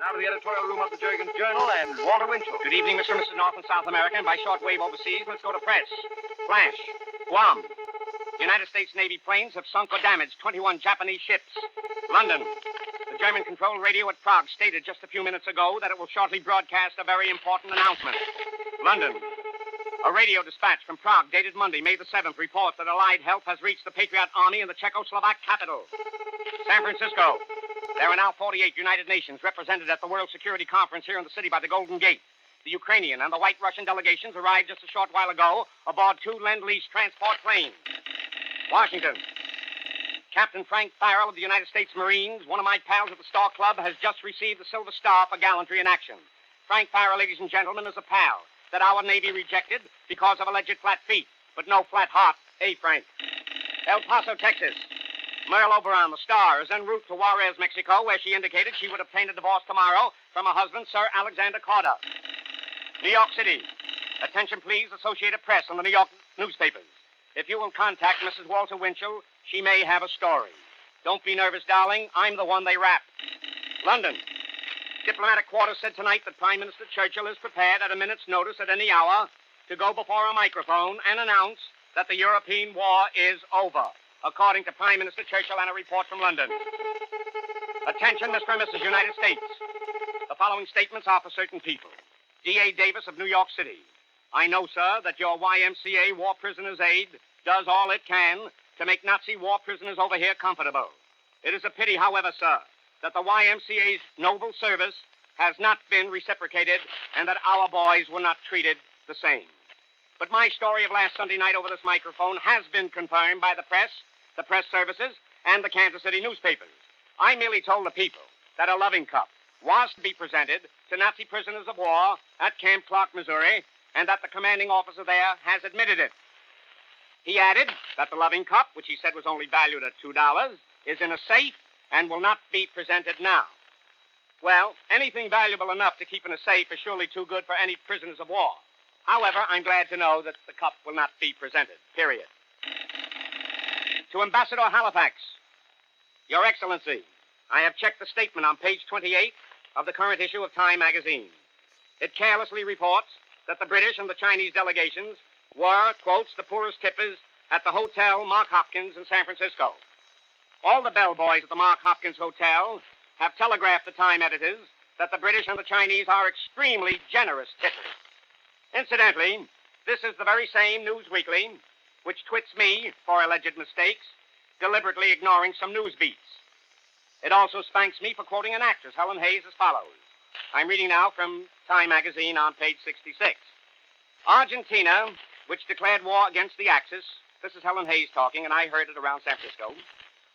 Now to the editorial room of the Jergens Journal and Walter Winchell. Good evening, Mr. and Mrs. North and South America, and by shortwave overseas, let's go to press. Flash. Guam. United States Navy planes have sunk or damaged 21 Japanese ships. London. The German-controlled radio at Prague stated just a few minutes ago that it will shortly broadcast a very important announcement. London. A radio dispatch from Prague dated Monday, May the 7th, reports that Allied help has reached the Patriot Army in the Czechoslovak capital. San Francisco. There are now 48 United Nations represented at the World Security Conference here in the city by the Golden Gate. The Ukrainian and the White Russian delegations arrived just a short while ago aboard 2 Lend-Lease transport planes. Washington. Captain Frank Farrell of the United States Marines, one of my pals at the Star Club, has just received the Silver Star for gallantry in action. Frank Farrell, ladies and gentlemen, is a pal that our Navy rejected because of alleged flat feet, but no flat heart. Hey, Frank. El Paso, Texas. Merle Oberon, the Star, is en route to Juarez, Mexico, where she indicated she would obtain a divorce tomorrow from her husband, Sir Alexander Corder. New York City. Attention, please, Associated Press and the New York newspapers. If you will contact Mrs. Walter Winchell, she may have a story. Don't be nervous, darling. I'm the one they rap. London. Diplomatic quarters said tonight that Prime Minister Churchill is prepared at a minute's notice at any hour to go before a microphone and announce that the European war is over, according to Prime Minister Churchill and a report from London. Attention, Mr. and Mrs. United States. The following statements are for certain people. D.A. Davis of New York City. I know, sir, that your YMCA War Prisoners Aid does all it can to make Nazi war prisoners over here comfortable. It is a pity, however, sir, that the YMCA's noble service has not been reciprocated and that our boys were not treated the same. But my story of last Sunday night over this microphone has been confirmed by the press services, and the Kansas City newspapers. I merely told the people that a loving cup was to be presented to Nazi prisoners of war at Camp Clark, Missouri, and that the commanding officer there has admitted it. He added that the loving cup, which he said was only valued at $2, is in a safe and will not be presented now. Well, anything valuable enough to keep in a safe is surely too good for any prisoners of war. However, I'm glad to know that the cup will not be presented, period. To Ambassador Halifax, Your Excellency, I have checked the statement on page 28 of the current issue of Time magazine. It carelessly reports that the British and the Chinese delegations were, quotes, the poorest tippers at the Hotel Mark Hopkins in San Francisco. All the bellboys at the Mark Hopkins Hotel have telegraphed the Time editors that the British and the Chinese are extremely generous tippers. Incidentally, this is the very same News Weekly which twits me for alleged mistakes, deliberately ignoring some news beats. It also spanks me for quoting an actress, Helen Hayes, as follows. I'm reading now from Time magazine on page 66. Argentina, which declared war against the Axis, this is Helen Hayes talking, and I heard it around San Francisco.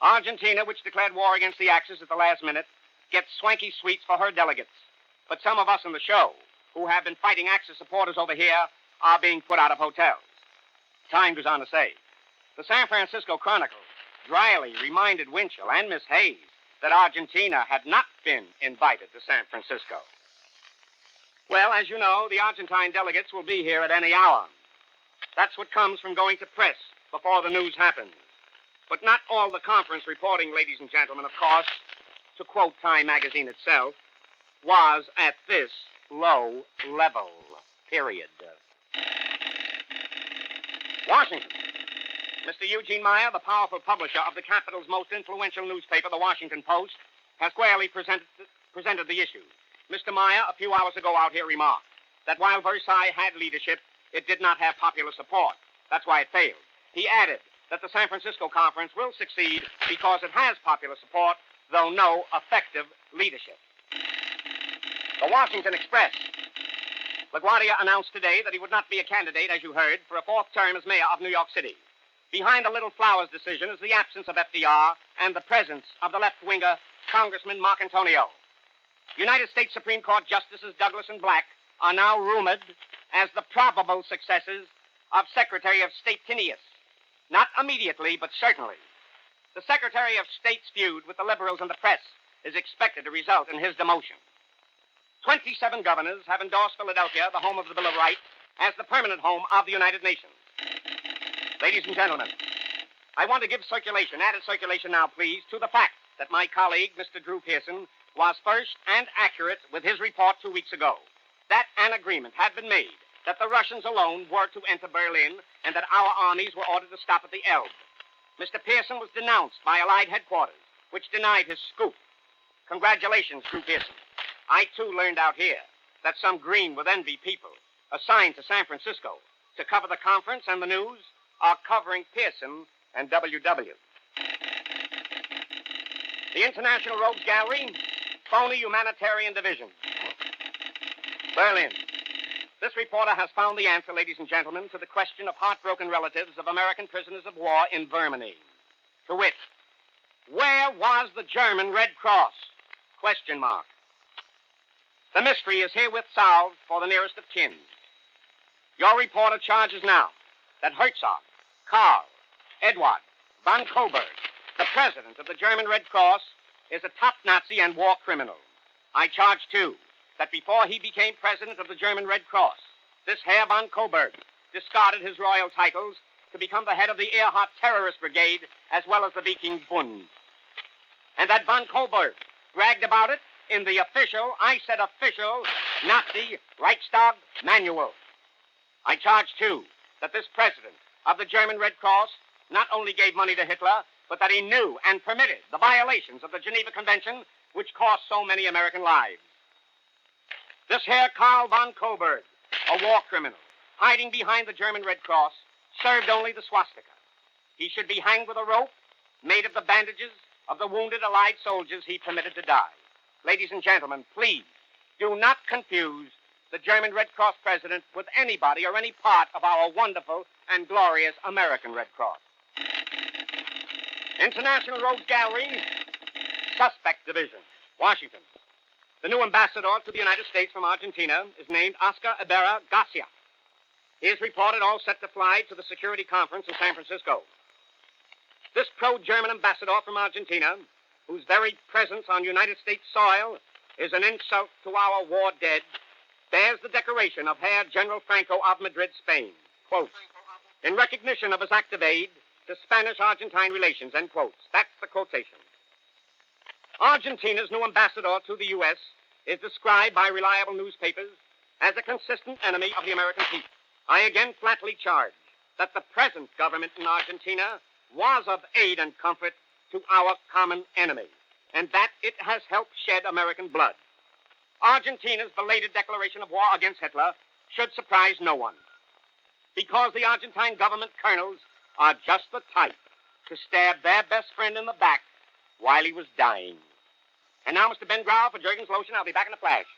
Argentina, which declared war against the Axis at the last minute, gets swanky suites for her delegates. But some of us in the show, who have been fighting Axis supporters over here, are being put out of hotels. Time goes on to say, the San Francisco Chronicle dryly reminded Winchell and Miss Hayes that Argentina had not been invited to San Francisco. Well, as you know, the Argentine delegates will be here at any hour. That's what comes from going to press before the news happens. But not all the conference reporting, ladies and gentlemen, of course, to quote Time magazine itself, was at this low level, period. Washington. Mr. Eugene Meyer, the powerful publisher of the capital's most influential newspaper, the Washington Post, has squarely presented the issue. Mr. Meyer, a few hours ago out here, remarked that while Versailles had leadership, it did not have popular support. That's why it failed. He added that the San Francisco Conference will succeed because it has popular support, though no effective leadership. The Washington Express. LaGuardia announced today that he would not be a candidate, as you heard, for a 4th term as mayor of New York City. Behind the Little Flowers decision is the absence of FDR and the presence of the left-winger Congressman Marcantonio. United States Supreme Court Justices Douglas and Black are now rumored as the probable successors of Secretary of State Tinius. Not immediately, but certainly. The Secretary of State's feud with the liberals and the press is expected to result in his demotion. 27 governors have endorsed Philadelphia, the home of the Bill of Rights, as the permanent home of the United Nations. Ladies and gentlemen, I want to give added circulation now, please, to the fact that my colleague, Mr. Drew Pearson, was first and accurate with his report 2 weeks ago. That an agreement had been made that the Russians alone were to enter Berlin and that our armies were ordered to stop at the Elbe. Mr. Pearson was denounced by Allied headquarters, which denied his scoop. Congratulations, Crew Pearson. I, too, learned out here that some green with envy people assigned to San Francisco to cover the conference and the news are covering Pearson and WW. The International Rogues Gallery, phony humanitarian division. Berlin. This reporter has found the answer, ladies and gentlemen, to the question of heartbroken relatives of American prisoners of war in Verminy. To wit, where was the German Red Cross? Question mark. The mystery is herewith solved for the nearest of kin. Your reporter charges now that Herzog, Karl, Eduard von Coburg, the president of the German Red Cross, is a top Nazi and war criminal. I charge, too, that before he became president of the German Red Cross, this Herr von Coburg discarded his royal titles to become the head of the Ehrhardt Terrorist Brigade as well as the Viking Bund. And that von Coburg bragged about it in the official, I said official, Nazi Reichstag manual. I charge, too, that this president of the German Red Cross not only gave money to Hitler, but that he knew and permitted the violations of the Geneva Convention, which cost so many American lives. This Herr Karl von Coburg, a war criminal, hiding behind the German Red Cross, served only the swastika. He should be hanged with a rope made of the bandages of the wounded Allied soldiers he permitted to die. Ladies and gentlemen, please do not confuse the German Red Cross president with anybody or any part of our wonderful and glorious American Red Cross. International Rogues Gallery, Suspect Division, Washington. The new ambassador to the United States from Argentina is named Oscar Ibarra Garcia. He is reported all set to fly to the security conference in San Francisco. This pro-German ambassador from Argentina, whose very presence on United States soil is an insult to our war dead, bears the decoration of Herr General Franco of Madrid, Spain. Quote, in recognition of his act of aid to Spanish-Argentine relations, end quotes. That's the quotation. Argentina's new ambassador to the U.S. is described by reliable newspapers as a consistent enemy of the American people. I again flatly charge that the present government in Argentina was of aid and comfort to our common enemy, and that it has helped shed American blood. Argentina's belated declaration of war against Hitler should surprise no one, because the Argentine government colonels are just the type to stab their best friend in the back while he was dying. And now, Mr. Ben Grau for Jergens Lotion. I'll be back in a flash.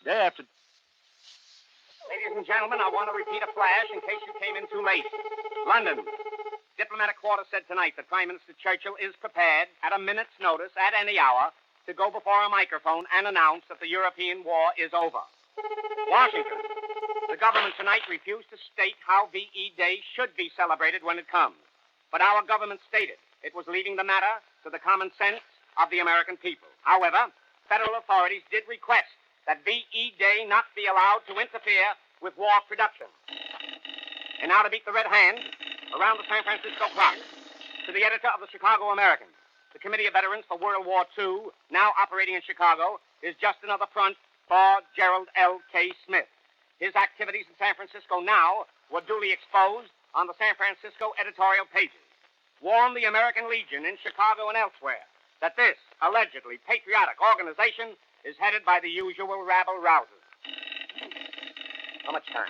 Day after... Ladies and gentlemen, I want to repeat a flash in case you came in too late. London. Diplomatic quarter said tonight that Prime Minister Churchill is prepared, at a minute's notice, at any hour, to go before a microphone and announce that the European war is over. Washington. The government tonight refused to state how VE Day should be celebrated when it comes. But our government stated it was leaving the matter to the common sense of the American people. However, federal authorities did request that VE Day not be allowed to interfere with war production. And now to beat the red hand around the San Francisco clock, to the editor of the Chicago American. The Committee of Veterans for World War II, now operating in Chicago, is just another front for Gerald L. K. Smith. His activities in San Francisco now were duly exposed on the San Francisco editorial pages. Warn the American Legion in Chicago and elsewhere that this allegedly patriotic organization is headed by the usual rabble-rousers. How much time?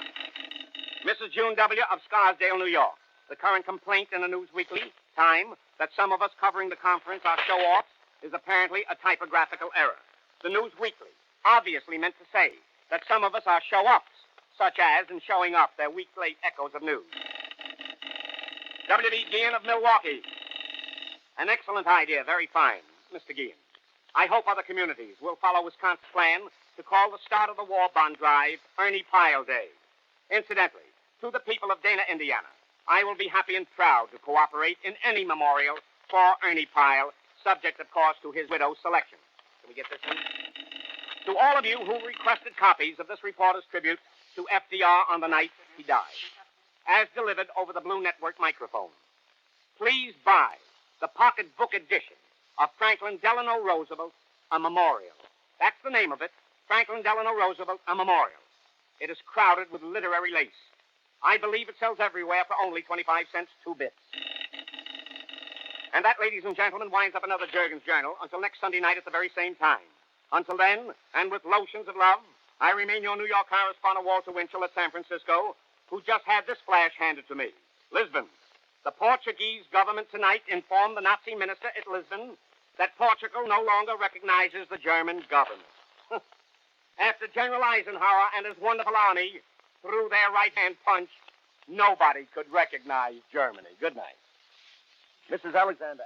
Mrs. June W. of Scarsdale, New York. The current complaint in the News Weekly, Time, that some of us covering the conference are show-offs is apparently a typographical error. The News Weekly obviously meant to say that some of us are show-ups, such as in showing up their week-late echoes of news. W.B. Guillen of Milwaukee. An excellent idea, very fine, Mr. Guillen. I hope other communities will follow Wisconsin's plan to call the start of the war bond drive Ernie Pyle Day. Incidentally, to the people of Dana, Indiana, I will be happy and proud to cooperate in any memorial for Ernie Pyle, subject, of course, to his widow's selection. Can we get this one? To all of you who requested copies of this reporter's tribute to FDR on the night he died, as delivered over the Blue Network microphone, please buy the pocketbook edition of Franklin Delano Roosevelt's a memorial. That's the name of it. Franklin Delano Roosevelt, a memorial. It is crowded with literary lace. I believe it sells everywhere for only 25 cents, 2 bits. And that, ladies and gentlemen, winds up another Jergens Journal until next Sunday night at the very same time. Until then, and with lotions of love, I remain your New York correspondent, Walter Winchell, at San Francisco, who just had this flash handed to me. Lisbon. The Portuguese government tonight informed the Nazi minister at Lisbon that Portugal no longer recognizes the German government. After General Eisenhower and his wonderful army threw their right-hand punch, nobody could recognize Germany. Good night. Mrs. Alexander.